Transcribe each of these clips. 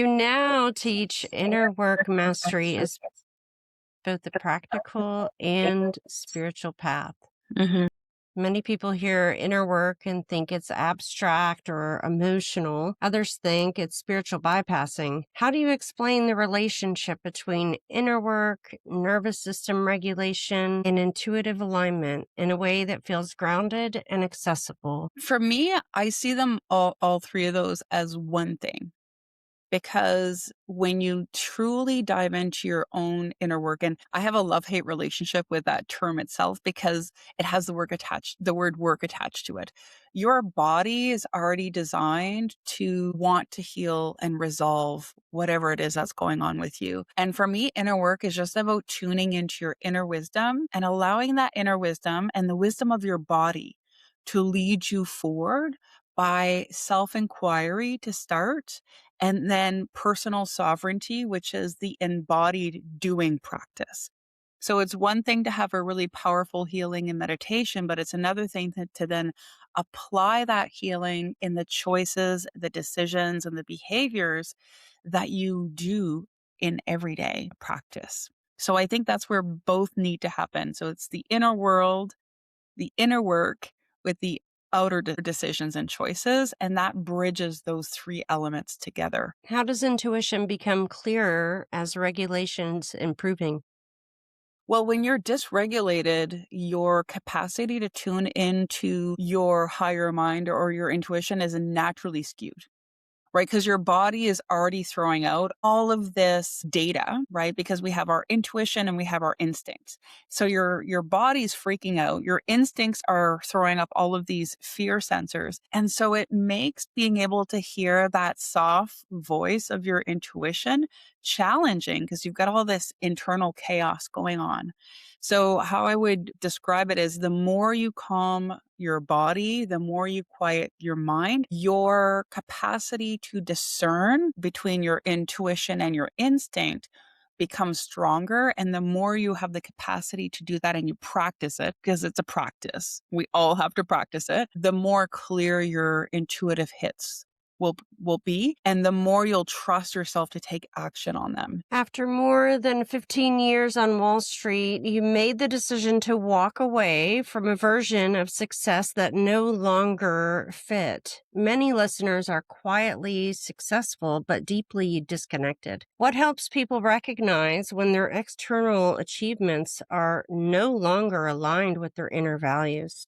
You now teach inner work mastery is both the practical and spiritual path. Mhm. Many people hear inner work and think it's abstract or emotional. Others think it's spiritual bypassing. How do you explain the relationship between inner work, nervous system regulation, and intuitive alignment in a way that feels grounded and accessible? For me, I see them all 3 of those as one thing, because when you truly dive into your own inner work, and I have a love-hate relationship with that term itself because it has the word work attached to it. Your body is already designed to want to heal and resolve whatever it is that's going on with you. And for me, inner work is just about tuning into your inner wisdom and allowing that inner wisdom and the wisdom of your body to lead you forward by self-inquiry to start, and then personal sovereignty, which is the embodied doing practice. So it's one thing to have a really powerful healing in meditation, but it's another thing to then apply that healing in the choices, the decisions, and the behaviors that you do in everyday practice. So I think that's where both need to happen. So it's the inner world, the inner work with the outer decisions and choices, and that bridges those 3 elements together. How does intuition become clearer as regulations improving? Well, when you're dysregulated, your capacity to tune into your higher mind or your intuition is naturally skewed. Right? Because your body is already throwing out all of this data, right? Because we have our intuition and we have our instincts. So your body's freaking out. Your instincts are throwing up all of these fear sensors. And so it makes being able to hear that soft voice of your intuition challenging because you've got all this internal chaos going on. So, how I would describe it is the more you calm your body, the more you quiet your mind, your capacity to discern between your intuition and your instinct becomes stronger. And the more you have the capacity to do that and you practice it, because it's a practice, we all have to practice it, the more clear your intuitive hits will be, and the more you'll trust yourself to take action on them. After more than 15 years on Wall Street, you made the decision to walk away from a version of success that no longer fit. Many listeners are quietly successful but deeply disconnected. What helps people recognize when their external achievements are no longer aligned with their inner values?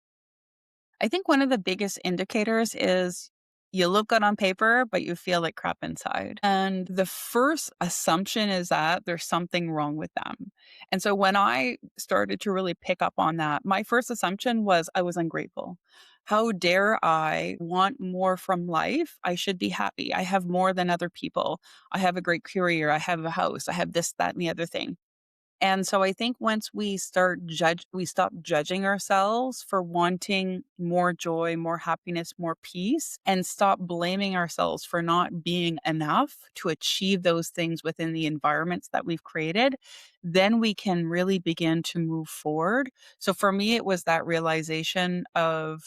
I think one of the biggest indicators is you look good on paper, but you feel like crap inside. And the first assumption is that there's something wrong with them. And so when I started to really pick up on that, my first assumption was I was ungrateful. How dare I want more from life? I should be happy. I have more than other people. I have a great career. I have a house. I have this, that, and the other thing. And so I think once we stop judging ourselves for wanting more joy, more happiness, more peace, and stop blaming ourselves for not being enough to achieve those things within the environments that we've created, then we can really begin to move forward. So for me, it was that realization of,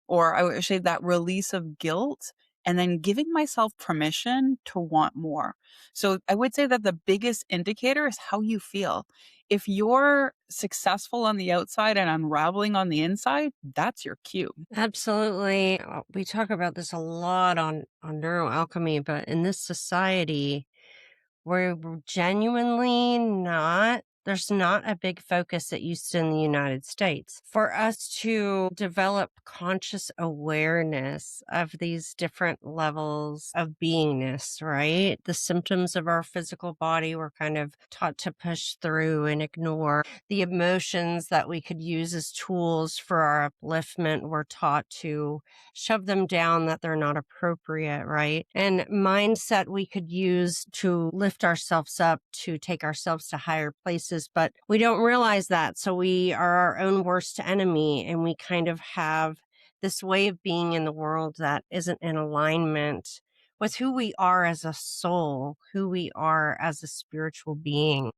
or I would say that release of guilt and then giving myself permission to want more. So I would say that the biggest indicator is how you feel. If you're successful on the outside and unraveling on the inside, that's your cue. Absolutely. We talk about this a lot on neuroalchemy, but in this society, we're genuinely not there's not a big focus that used to in the United States for us to develop conscious awareness of these different levels of beingness, right? The symptoms of our physical body we're kind of taught to push through and ignore. The emotions that we could use as tools for our upliftment we're taught to shove them down, that they're not appropriate, right? And mindset we could use to lift ourselves up, to take ourselves to higher places, but we don't realize that. So we are our own worst enemy, and we kind of have this way of being in the world that isn't in alignment with who we are as a soul, who we are as a spiritual being.